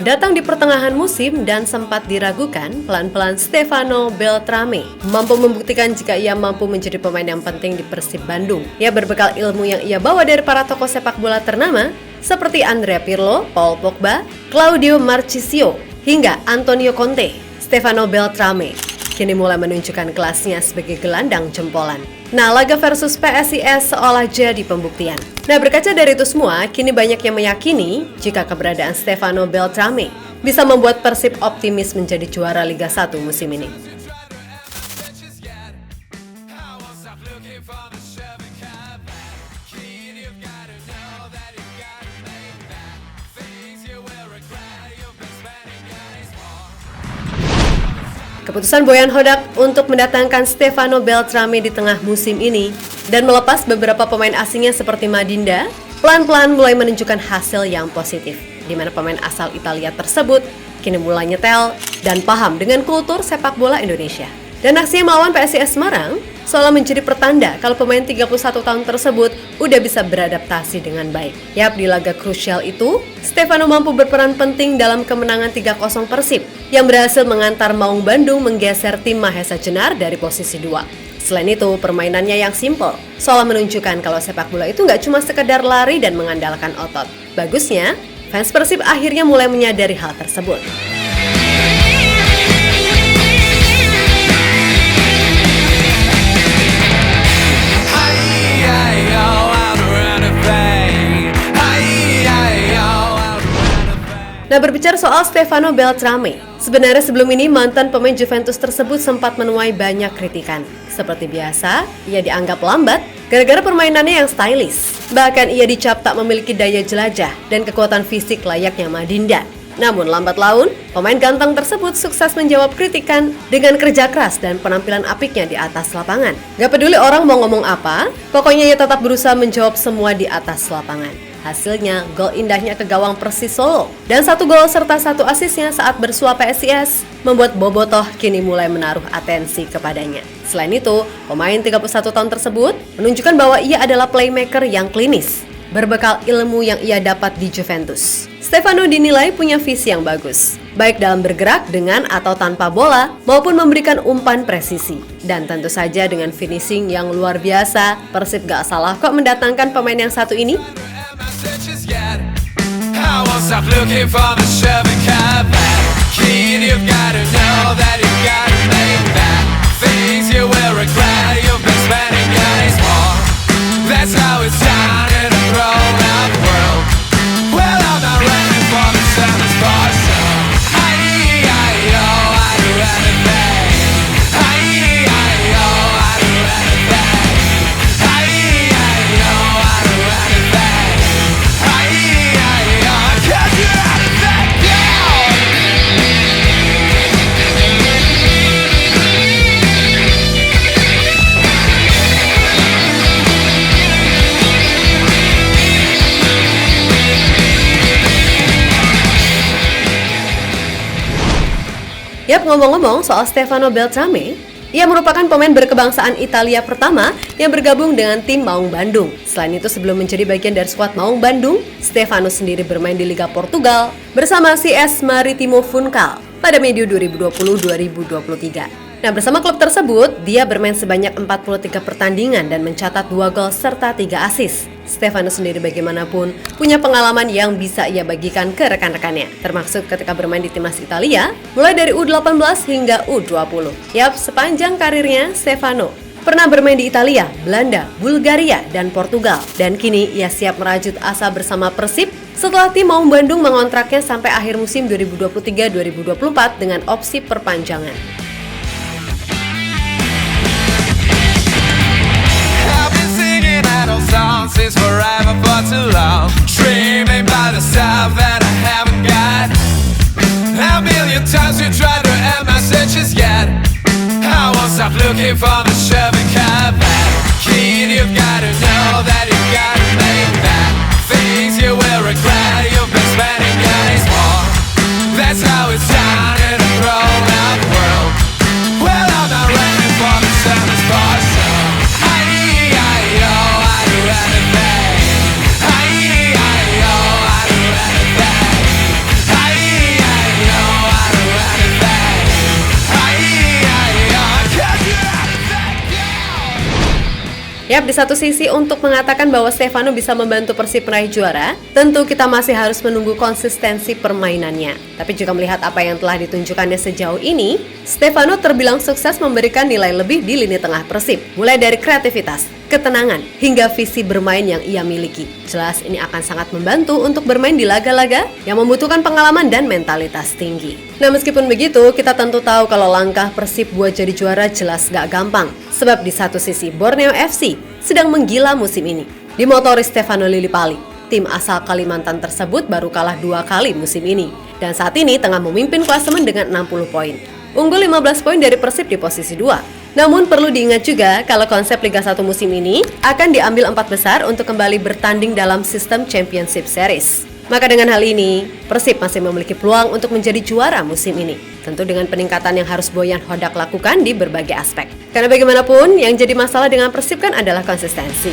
Datang di pertengahan musim dan sempat diragukan, pelan-pelan Stefano Beltrame mampu membuktikan jika ia mampu menjadi pemain yang penting di Persib Bandung. Ia berbekal ilmu yang ia bawa dari para tokoh sepak bola ternama seperti Andrea Pirlo, Paul Pogba, Claudio Marchisio, hingga Antonio Conte. Stefano Beltrame kini mulai menunjukkan kelasnya sebagai gelandang jempolan. Nah, laga versus PSIS seolah jadi pembuktian. Nah, berkaca dari itu semua, kini banyak yang meyakini jika keberadaan Stefano Beltrame bisa membuat Persib optimis menjadi juara Liga 1 musim ini. Keputusan Boyan Hodak untuk mendatangkan Stefano Beltrame di tengah musim ini dan melepas beberapa pemain asingnya seperti Madinda, pelan-pelan mulai menunjukkan hasil yang positif, di mana pemain asal Italia tersebut kini mulai nyetel dan paham dengan kultur sepak bola Indonesia. Dan aksi melawan PSIS Semarang seolah menjadi pertanda kalau pemain 31 tahun tersebut udah bisa beradaptasi dengan baik. Yap, di laga krusial itu, Stefano mampu berperan penting dalam kemenangan 3-0 Persib yang berhasil mengantar Maung Bandung menggeser tim Mahesa Jenar dari posisi 2. Selain itu, permainannya yang simpel seolah menunjukkan kalau sepak bola itu nggak cuma sekedar lari dan mengandalkan otot. Bagusnya, fans Persib akhirnya mulai menyadari hal tersebut. Nah, berbicara soal Stefano Beltrame, sebenarnya sebelum ini mantan pemain Juventus tersebut sempat menuai banyak kritikan. Seperti biasa, ia dianggap lambat gara-gara permainannya yang stylish. Bahkan ia dicap tak memiliki daya jelajah dan kekuatan fisik layaknya Madinda. Namun lambat laun, pemain ganteng tersebut sukses menjawab kritikan dengan kerja keras dan penampilan apiknya di atas lapangan. Gak peduli orang mau ngomong apa, pokoknya ia tetap berusaha menjawab semua di atas lapangan. Hasilnya, gol indahnya ke gawang Persis Solo dan 1 gol serta 1 asisnya saat bersua PSIS membuat Bobotoh kini mulai menaruh atensi kepadanya. Selain itu, pemain 31 tahun tersebut menunjukkan bahwa ia adalah playmaker yang klinis, berbekal ilmu yang ia dapat di Juventus. Stefano dinilai punya visi yang bagus, baik dalam bergerak dengan atau tanpa bola maupun memberikan umpan presisi. Dan tentu saja dengan finishing yang luar biasa, Persib gak salah kok mendatangkan pemain yang satu ini. I won't stop looking for the Chevy Cadillac. Kid, you've got to know that you've got to make that. Things you will regret, you've been spending days more. That's how it's done in a grown-up world. Well, I'm not ready for the summer's for sure. I-E-I-O, I do anything. I-E-I-O, I do anything. I-E-I-O, I do anything. I-E-I-O, cause you're out of that girl. Yap, ngomong-ngomong soal Stefano Beltrame, ia merupakan pemain berkebangsaan Italia pertama yang bergabung dengan tim Maung Bandung. Selain itu, sebelum menjadi bagian dari skuad Maung Bandung, Stefano sendiri bermain di Liga Portugal bersama CS Maritimo Funchal pada medio 2020-2023. Nah, bersama klub tersebut, dia bermain sebanyak 43 pertandingan dan mencatat 2 gol serta 3 assist. Stefano sendiri bagaimanapun punya pengalaman yang bisa ia bagikan ke rekan-rekannya, termasuk ketika bermain di timnas Italia, mulai dari U18 hingga U20. Yap, sepanjang karirnya, Stefano pernah bermain di Italia, Belanda, Bulgaria, dan Portugal. Dan kini ia siap merajut asa bersama Persib setelah tim Maung Bandung mengontraknya sampai akhir musim 2023-2024 dengan opsi perpanjangan. Since forever for too long, dreaming by the stuff that I haven't got. A million times you tried to end my searches yet. I won't stop looking for the Chevy Cadillac. Kid, you've got to know that you've got to make that. Things you will regret, you've been spending days more. That's how it's done in a grown-up world. Well, I'm not ready for the summer's for sure. I-E-I-O, I do anything. I-E-I-O, I do anything. I-E-I-O. Yap, di satu sisi untuk mengatakan bahwa Stefano bisa membantu Persib meraih juara, tentu kita masih harus menunggu konsistensi permainannya. Tapi juga melihat apa yang telah ditunjukkannya sejauh ini, Stefano terbilang sukses memberikan nilai lebih di lini tengah Persib, mulai dari kreativitas, ketenangan, hingga visi bermain yang ia miliki. Jelas ini akan sangat membantu untuk bermain di laga-laga yang membutuhkan pengalaman dan mentalitas tinggi. Nah, meskipun begitu, kita tentu tahu kalau langkah Persib buat jadi juara jelas gak gampang. Sebab di satu sisi Borneo FC sedang menggila musim ini, dimotori Stefano Lillipali. Tim asal Kalimantan tersebut baru kalah 2 kali musim ini, dan saat ini tengah memimpin klasemen dengan 60 poin. Unggul 15 poin dari Persib di posisi 2. Namun perlu diingat juga kalau konsep Liga 1 musim ini akan diambil 4 besar untuk kembali bertanding dalam sistem Championship Series. Maka dengan hal ini, Persib masih memiliki peluang untuk menjadi juara musim ini. Tentu dengan peningkatan yang harus Boyan Hodak lakukan di berbagai aspek. Karena bagaimanapun, yang jadi masalah dengan Persib kan adalah konsistensi.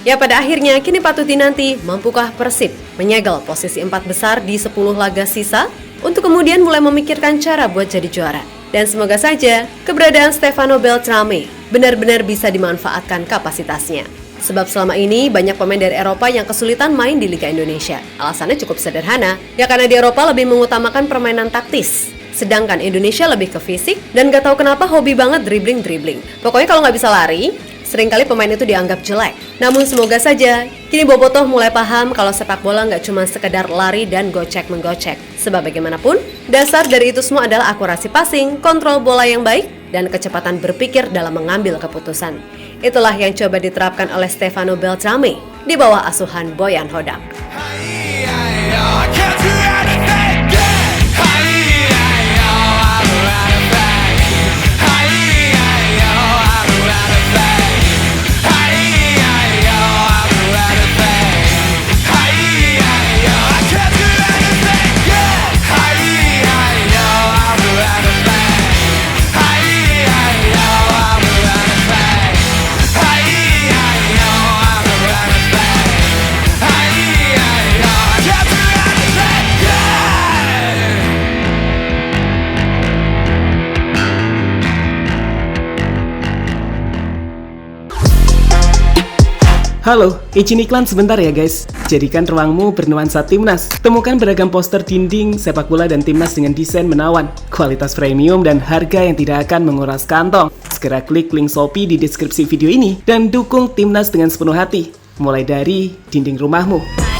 Ya, pada akhirnya kini patut dinanti mampukah Persib menyegel posisi 4 besar di 10 laga sisa untuk kemudian mulai memikirkan cara buat jadi juara. Dan semoga saja keberadaan Stefano Beltrame benar-benar bisa dimanfaatkan kapasitasnya. Sebab selama ini banyak pemain dari Eropa yang kesulitan main di Liga Indonesia. Alasannya cukup sederhana, ya karena di Eropa lebih mengutamakan permainan taktis. Sedangkan Indonesia lebih ke fisik dan gak tahu kenapa hobi banget dribbling. Pokoknya kalau nggak bisa lari, seringkali pemain itu dianggap jelek. Namun semoga saja kini Bobotoh mulai paham kalau sepak bola nggak cuma sekedar lari dan gocek-menggocek. Sebab bagaimanapun, dasar dari itu semua adalah akurasi passing, kontrol bola yang baik, dan kecepatan berpikir dalam mengambil keputusan. Itulah yang coba diterapkan oleh Stefano Beltrame di bawah asuhan Boyan Hodak. Halo, izin iklan sebentar ya guys. Jadikan ruangmu bernuansa timnas. Temukan beragam poster dinding, sepak bola dan timnas dengan desain menawan, kualitas premium dan harga yang tidak akan menguras kantong. Segera klik link Shopee di deskripsi video ini dan dukung timnas dengan sepenuh hati. Mulai dari dinding rumahmu.